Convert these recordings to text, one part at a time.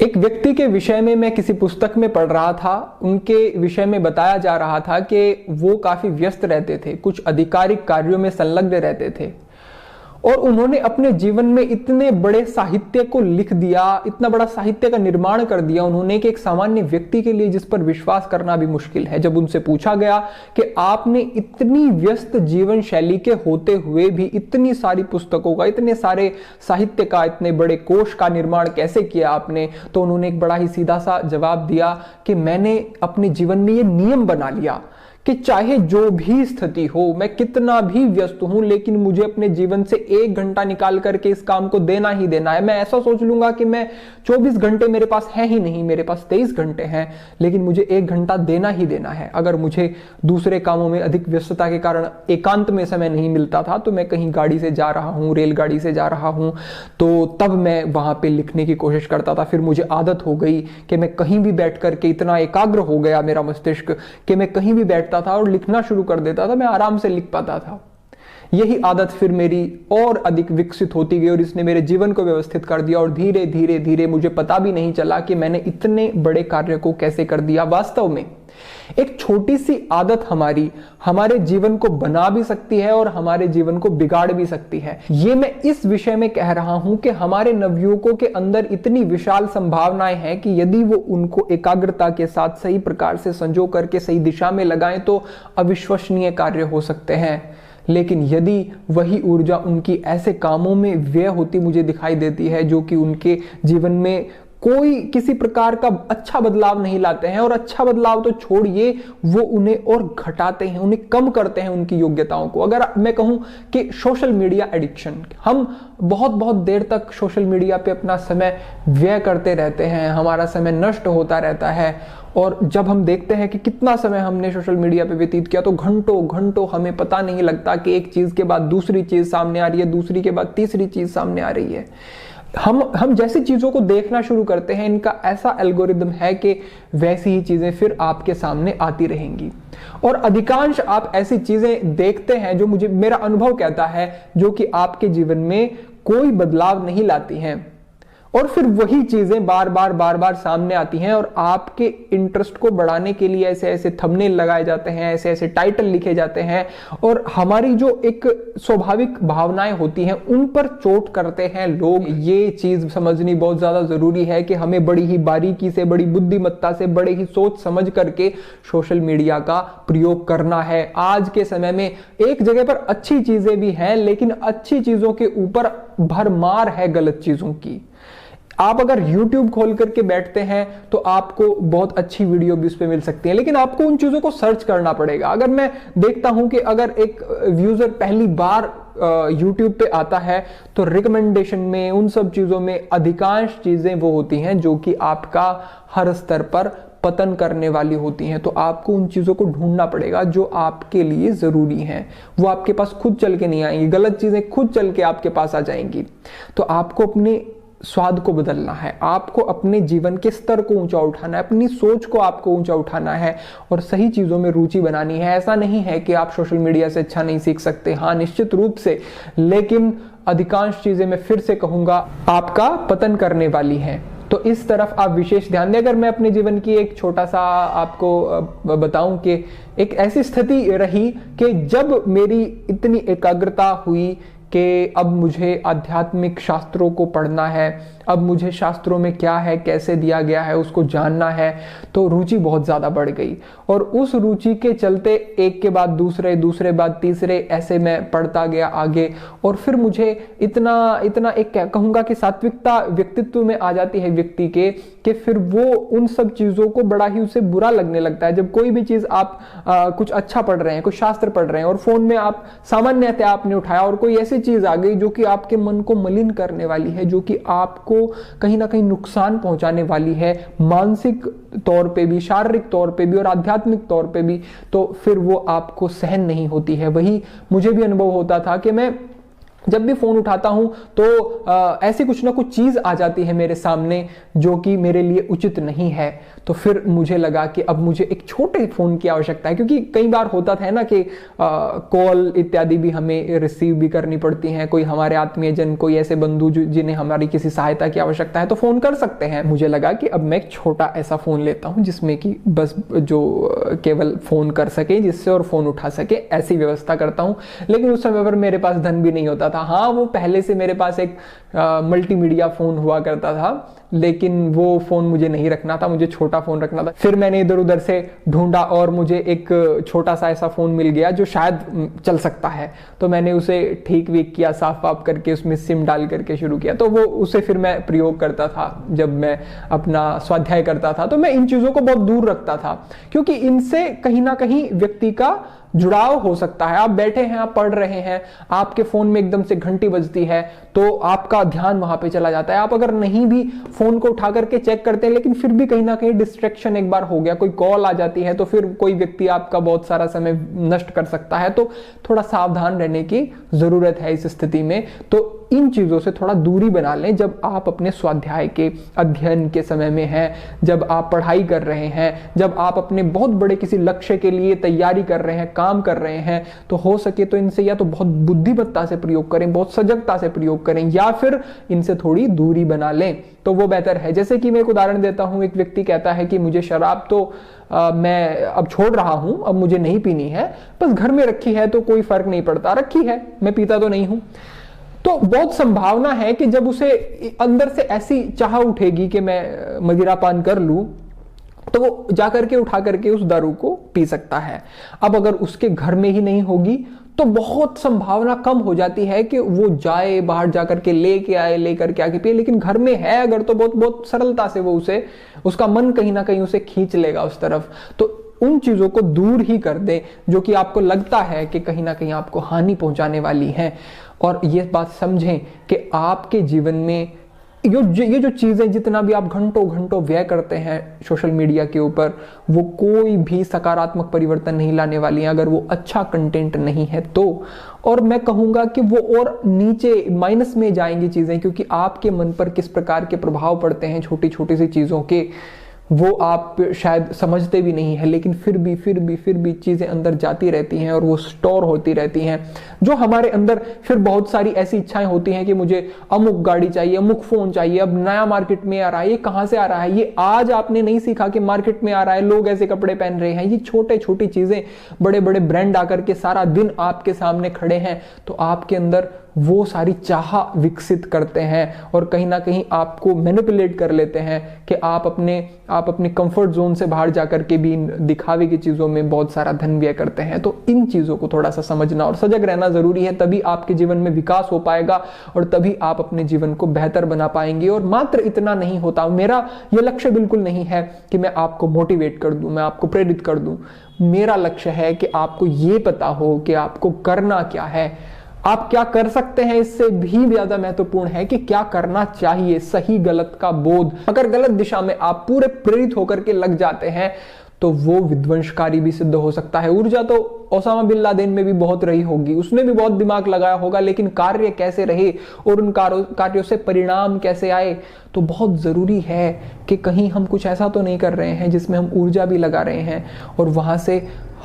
एक व्यक्ति के विषय में मैं किसी पुस्तक में पढ़ रहा था। उनके विषय में बताया जा रहा था कि वो काफी व्यस्त रहते थे, कुछ आधिकारिक कार्यों में संलग्न रहते थे और उन्होंने अपने जीवन में इतने बड़े साहित्य को लिख दिया, इतना बड़ा साहित्य का निर्माण कर दिया उन्होंने कि एक सामान्य व्यक्ति के लिए जिस पर विश्वास करना भी मुश्किल है। जब उनसे पूछा गया कि आपने इतनी व्यस्त जीवन शैली के होते हुए भी इतनी सारी पुस्तकों का, इतने सारे साहित्य का, इतने बड़े कोश का निर्माण कैसे किया आपने, तो उन्होंने एक बड़ा ही सीधा सा जवाब दिया कि मैंने अपने जीवन में ये नियम बना लिया कि चाहे जो भी स्थिति हो, मैं कितना भी व्यस्त हूं, लेकिन मुझे अपने जीवन से 1 घंटा निकाल करके इस काम को देना ही देना है। मैं ऐसा सोच लूंगा कि मैं 24 घंटे मेरे पास है ही नहीं, मेरे पास 23 घंटे हैं, लेकिन मुझे 1 घंटा देना ही देना है। अगर मुझे दूसरे कामों में अधिक व्यस्तता के कारण एकांत में समय नहीं मिलता था, तो मैं कहीं गाड़ी से जा रहा हूं, रेलगाड़ी से जा रहा हूं, तो तब मैं वहां पे लिखने की कोशिश करता था। फिर मुझे आदत हो गई कि मैं कहीं भी बैठ करके, इतना एकाग्र हो गया मेरा मस्तिष्क कि मैं कहीं भी बैठ था और लिखना शुरू कर देता था, मैं आराम से लिख पाता था। यही आदत फिर मेरी और अधिक विकसित होती गई और इसने मेरे जीवन को व्यवस्थित कर दिया और धीरे धीरे धीरे मुझे पता भी नहीं चला कि मैंने इतने बड़े कार्य को कैसे कर दिया। वास्तव में एक छोटी सी आदत हमारे जीवन को बना भी सकती है और हमारे जीवन को बिगाड़ भी सकती है। ये मैं इस विषय में कह रहा हूं कि हमारे नवयुवकों के अंदर इतनी विशाल संभावनाएं हैं कि यदि वो उनको एकाग्रता के साथ सही प्रकार से संजो करके सही दिशा में लगाएं तो अविश्वसनीय कार्य हो सकते हैं। लेकिन यदि वही ऊर्जा उनकी ऐसे कामों में व्यय होती मुझे दिखाई देती है जो कि उनके जीवन में कोई किसी प्रकार का अच्छा बदलाव नहीं लाते हैं, और अच्छा बदलाव तो छोड़िए, वो उन्हें और घटाते हैं, उन्हें कम करते हैं उनकी योग्यताओं को। अगर मैं कहूं कि सोशल मीडिया एडिक्शन, हम बहुत बहुत देर तक सोशल मीडिया पे अपना समय व्यय करते रहते हैं, हमारा समय नष्ट होता रहता है, और जब हम देखते हैं कि कितना समय हमने सोशल मीडिया पे व्यतीत किया तो घंटों घंटों हमें पता नहीं लगता कि एक चीज के बाद दूसरी चीज सामने आ रही है, दूसरी के बाद तीसरी चीज सामने आ रही है। हम जैसी चीजों को देखना शुरू करते हैं, इनका ऐसा एल्गोरिदम है कि वैसी ही चीजें फिर आपके सामने आती रहेंगी। और अधिकांश आप ऐसी चीजें देखते हैं जो मेरा अनुभव कहता है जो कि आपके जीवन में कोई बदलाव नहीं लाती हैं, और फिर वही चीजें बार बार सामने आती हैं और आपके इंटरेस्ट को बढ़ाने के लिए ऐसे ऐसे थंबनेल लगाए जाते हैं, ऐसे ऐसे टाइटल लिखे जाते हैं, और हमारी जो एक स्वाभाविक भावनाएं होती हैं उन पर चोट करते हैं लोग। ये चीज समझनी बहुत ज्यादा जरूरी है कि हमें बड़ी ही बारीकी से, बड़ी बुद्धिमत्ता से, बड़े ही सोच समझ करके सोशल मीडिया का प्रयोग करना है। आज के समय में एक जगह पर अच्छी चीजें भी हैं, लेकिन अच्छी चीजों के ऊपर भरमार है गलत चीजों की। आप अगर YouTube खोल करके बैठते हैं तो आपको बहुत अच्छी वीडियो भी उस पे मिल सकती है, लेकिन आपको उन चीजों को सर्च करना पड़ेगा। अगर मैं देखता हूं कि अगर एक यूजर पहली बार YouTube पे आता है तो रिकमेंडेशन में, उन सब चीजों में अधिकांश चीजें वो होती हैं जो कि आपका हर स्तर पर पतन करने वाली होती हैं। तो आपको उन चीजों को ढूंढना पड़ेगा जो आपके लिए जरूरी हैं। वो आपके पास खुद चल के नहीं आएंगी, गलत चीजें खुद चल के आपके पास आ जाएंगी। तो आपको अपने स्वाद को बदलना है, आपको अपने जीवन के स्तर को ऊंचा उठाना है, अपनी सोच को आपको ऊंचा उठाना है और सही चीजों में रुचि बनानी है। ऐसा नहीं है कि आप सोशल मीडिया से अच्छा नहीं सीख सकते, हाँ निश्चित रूप से, लेकिन अधिकांश चीजें मैं फिर से कहूंगा आपका पतन करने वाली हैं। तो इस तरफ आप विशेष ध्यान दें। अगर मैं अपने जीवन की एक छोटा सा आपको बताऊं कि एक ऐसी स्थिति रही कि जब मेरी इतनी एकाग्रता हुई कि अब मुझे आध्यात्मिक शास्त्रों को पढ़ना है, अब मुझे शास्त्रों में क्या है, कैसे दिया गया है, उसको जानना है, तो रुचि बहुत ज़्यादा बढ़ गई। और उस रुचि के चलते एक के बाद दूसरे, दूसरे बाद तीसरे, ऐसे मैं पढ़ता गया आगे। और फिर मुझे इतना एक कहूँगा कि सात्विकता व्यक्तित्व में आ जाती है व्यक्ति के, कि फिर वो उन सब चीज़ों को बड़ा ही उसे बुरा लगने लगता है। जब कोई भी चीज़ आप कुछ अच्छा पढ़ रहे हैं, कुछ शास्त्र पढ़ रहे हैं और फोन में आप सामान्यतः आपने उठाया और कोई ऐसी चीज़ आ गई जो कि आपके मन को मलिन करने वाली है, जो कि आपको कहीं ना कहीं नुकसान पहुंचाने वाली है, मानसिक तौर पे भी, शारीरिक तौर पे भी और आध्यात्मिक तौर पे भी, तो फिर वो आपको सहन नहीं होती है। वही मुझे भी अनुभव होता था कि मैं जब भी फोन उठाता हूं तो ऐसी कुछ ना कुछ चीज आ जाती है मेरे सामने जो कि मेरे लिए उचित नहीं है। तो फिर मुझे लगा कि अब मुझे एक छोटे फोन की आवश्यकता है, क्योंकि कई बार होता था ना कि कॉल इत्यादि भी हमें रिसीव भी करनी पड़ती हैं, कोई हमारे आत्मीय जन, कोई ऐसे बंधु जिन्हें हमारी किसी सहायता की आवश्यकता है तो फोन कर सकते हैं। मुझे लगा कि अब मैं एक छोटा ऐसा फोन लेता हूं जिसमें कि बस जो केवल फोन कर सके जिससे और फोन उठा सके, ऐसी व्यवस्था करता हूं। लेकिन उस समय पर मेरे पास धन भी नहीं होता था। हाँ, वो पहले से मेरे पास एक मल्टीमीडिया फोन हुआ करता था, लेकिन वो फोन मुझे नहीं रखना था, मुझे छोटा फोन रखना था। फिर मैंने इधर उधर से ढूंढा और मुझे एक छोटा सा ऐसा फोन मिल गया जो शायद चल सकता है। तो मैंने उसे ठीक वीक किया, साफ वाफ करके उसमें सिम डाल करके शुरू किया। तो वो उसे फिर मैं प्रयोग करता था जब मैं अपना स्वाध्याय करता था। तो मैं इन चीजों को बहुत दूर रखता था, क्योंकि इनसे कहीं ना कहीं व्यक्ति का जुड़ाव हो सकता है। आप बैठे हैं, आप पढ़ रहे हैं, आपके फोन में एकदम से घंटी बजती है तो आपका ध्यान वहां पे चला जाता है। आप अगर नहीं भी फोन को उठा करके चेक करते हैं, लेकिन फिर भी कहीं ना कहीं डिस्ट्रैक्शन एक बार हो गया, कोई कॉल आ जाती है तो फिर कोई व्यक्ति आपका बहुत सारा समय नष्ट कर सकता है। तो थोड़ा सावधान रहने की जरूरत है इस स्थिति में। तो इन चीजों से थोड़ा दूरी बना लें जब आप अपने स्वाध्याय के अध्ययन के समय में हैं, जब आप पढ़ाई कर रहे हैं, जब आप अपने बहुत बड़े किसी लक्ष्य के लिए तैयारी कर रहे हैं, काम कर रहे हैं। तो हो सके तो इनसे या तो बहुत बुद्धिमत्ता से प्रयोग करें, बहुत सजगता से प्रयोग करें, या फिर इनसे थोड़ी दूरी बना लें तो वो बेहतर है। जैसे कि मैं एक उदाहरण देता हूं, एक व्यक्ति कहता है कि मुझे शराब तो मैं अब छोड़ रहा हूं, अब मुझे नहीं पीनी है, बस घर में रखी है तो कोई फर्क नहीं पड़ता, रखी है, मैं पीता तो नहीं हूं। तो बहुत संभावना है कि जब उसे अंदर से ऐसी चाह उठेगी कि मैं मदिरा पान कर लूं, तो वो जाकर के उठा करके उस दारू को पी सकता है। अब अगर उसके घर में ही नहीं होगी तो बहुत संभावना कम हो जाती है कि वो जाए बाहर जाकर के लेके आए, लेकर के आके पिए। लेकिन घर में है अगर तो बहुत बहुत सरलता से वो उसे, उसका मन कहीं ना कहीं उसे खींच लेगा उस तरफ। तो उन चीजों को दूर ही कर दे जो कि आपको लगता है कि कहीं ना कहीं आपको हानि पहुंचाने वाली है। और ये बात समझें कि आपके जीवन में ये जो चीजें, जितना भी आप घंटों घंटों व्यय करते हैं सोशल मीडिया के ऊपर, वो कोई भी सकारात्मक परिवर्तन नहीं लाने वाली हैं अगर वो अच्छा कंटेंट नहीं है तो। और मैं कहूंगा कि वो और नीचे माइनस में जाएंगी चीजें, क्योंकि आपके मन पर किस प्रकार के प्रभाव पड़ते हैं छोटी छोटी सी चीजों के, वो आप शायद समझते भी नहीं है। लेकिन फिर भी चीजें अंदर जाती रहती हैं और वो स्टोर होती रहती हैं, जो हमारे अंदर फिर बहुत सारी ऐसी इच्छाएं होती हैं कि मुझे अमुक गाड़ी चाहिए, अमुक फोन चाहिए, अब नया मार्केट में आ रहा है, ये कहां से आ रहा है, ये आज आपने नहीं सीखा कि मार्केट में आ रहा है, लोग ऐसे कपड़े पहन रहे हैं। ये छोटे छोटी चीजें, बड़े बड़े ब्रांड आकर के सारा दिन आपके सामने खड़े हैं, तो आपके अंदर वो सारी चाह विकसित करते हैं और कहीं ना कहीं आपको मैनिपुलेट कर लेते हैं कि आप अपने कंफर्ट जोन से बाहर जाकर के भी दिखावे की चीजों में बहुत सारा धन व्यय करते हैं। तो इन चीजों को थोड़ा सा समझना और सजग रहना जरूरी है, तभी आपके जीवन में विकास हो पाएगा और तभी आप अपने जीवन को बेहतर बना पाएंगे। और मात्र इतना नहीं होता, मेरा यह लक्ष्य बिल्कुल नहीं है कि मैं आपको मोटिवेट कर दूं, मैं आपको प्रेरित कर दूं। मेरा लक्ष्य है कि आपको यह पता हो कि आपको करना क्या है, आप क्या कर सकते हैं। इससे भी ज्यादा महत्वपूर्ण है कि क्या करना चाहिए, सही गलत का बोध। अगर गलत दिशा में आप पूरे प्रेरित होकर के लग जाते हैं तो वो विध्वंसकारी भी सिद्ध हो सकता है। ऊर्जा तो ओसामा बिन लादेन में भी बहुत रही होगी, उसने भी बहुत दिमाग लगाया होगा, लेकिन कार्य कैसे रहे और उन कार्यों से परिणाम कैसे आए, तो बहुत जरूरी है कि कहीं हम कुछ ऐसा तो नहीं कर रहे हैं जिसमें हम ऊर्जा भी लगा रहे हैं और वहां से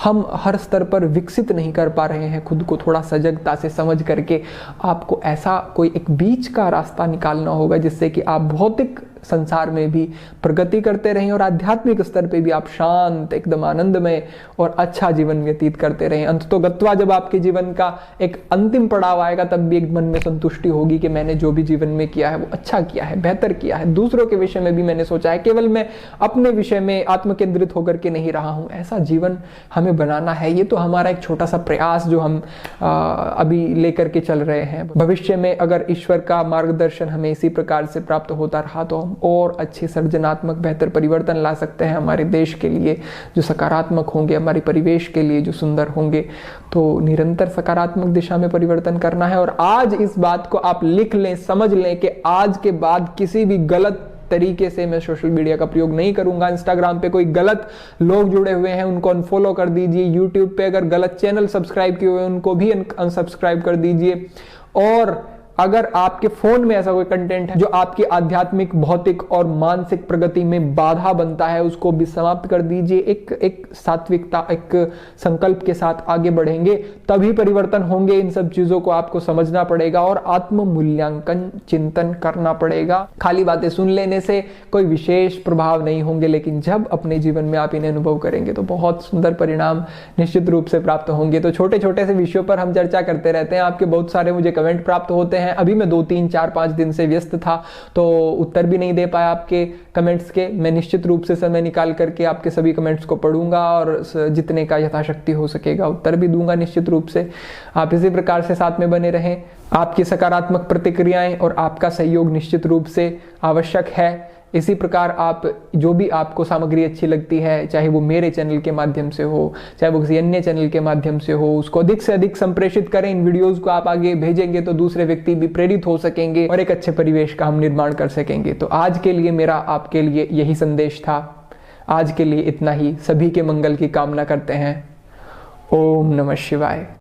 हम हर स्तर पर विकसित नहीं कर पा रहे हैं खुद को। थोड़ा सजगता से समझ करके आपको ऐसा कोई एक बीच का रास्ता निकालना होगा जिससे कि आप भौतिक संसार में भी प्रगति करते रहें और आध्यात्मिक स्तर पे भी आप शांत, एकदम आनंदमय और अच्छा जीवन व्यतीत करते रहें। अंततोगत्वा जब आपके जीवन का एक अंतिम पड़ाव आएगा तब भी एक मन में संतुष्टि होगी कि मैंने जो भी जीवन में किया है वो अच्छा किया है, बेहतर किया है, दूसरों के विषय में भी मैंने सोचा है, केवल मैं अपने विषय में आत्मकेंद्रित होकर के नहीं रहा हूं। ऐसा जीवन हमें बनाना है। ये तो हमारा एक छोटा सा प्रयास जो हम अभी लेकर के चल रहे हैं। भविष्य में अगर ईश्वर का मार्गदर्शन हमें इसी प्रकार से प्राप्त होता रहा तो और अच्छे सृजनात्मक बेहतर परिवर्तन ला सकते हैं हमारे देश के लिए, जो सकारात्मक होंगे, हमारे परिवेश के लिए जो सुंदर होंगे। तो निरंतर सकारात्मक दिशा में परिवर्तन करना है। और आज इस बात को आप लिख लें, समझ लें कि आज के बाद किसी भी गलत तरीके से मैं सोशल मीडिया का प्रयोग नहीं करूंगा। इंस्टाग्राम पे कोई गलत लोग जुड़े हुए हैं उनको अनफॉलो कर दीजिए। यूट्यूब पे अगर गलत चैनल सब्सक्राइब किए हुए हैं उनको भी अनसब्सक्राइब कर दीजिए। और अगर आपके फोन में ऐसा कोई कंटेंट है जो आपकी आध्यात्मिक, भौतिक और मानसिक प्रगति में बाधा बनता है, उसको भी समाप्त कर दीजिए। एक सात्विकता, एक संकल्प के साथ आगे बढ़ेंगे, तभी परिवर्तन होंगे। इन सब चीजों को आपको समझना पड़ेगा और आत्म मूल्यांकन, चिंतन करना पड़ेगा। खाली बातें सुन लेने से कोई विशेष प्रभाव नहीं होंगे, लेकिन जब अपने जीवन में आप इन्हें अनुभव करेंगे तो बहुत सुंदर परिणाम निश्चित रूप से प्राप्त होंगे। तो छोटे छोटे से विषयों पर हम चर्चा करते रहते हैं। आपके बहुत सारे मुझे कमेंट प्राप्त होते हैं। अभी मैं 2, 3, 4, 5 दिन से व्यस्त था तो उत्तर भी नहीं दे पाया आपके कमेंट्स के। मैं निश्चित रूप से समय निकाल करके आपके सभी कमेंट्स को पढ़ूंगा और जितने का यथाशक्ति हो सकेगा उत्तर भी दूंगा निश्चित रूप से। आप इसी प्रकार से साथ में बने रहें। आपकी सकारात्मक प्रतिक्रियाएं और आपका सहयोग निश्चित रूप से आवश्यक है। इसी प्रकार आप जो भी आपको सामग्री अच्छी लगती है, चाहे वो मेरे चैनल के माध्यम से हो, चाहे वो किसी अन्य चैनल के माध्यम से हो, उसको अधिक से अधिक संप्रेषित करें। इन वीडियोस को आप आगे भेजेंगे तो दूसरे व्यक्ति भी प्रेरित हो सकेंगे और एक अच्छे परिवेश का हम निर्माण कर सकेंगे। तो आज के लिए मेरा आपके लिए यही संदेश था। आज के लिए इतना ही। सभी के मंगल की कामना करते हैं। ओम नमः शिवाय।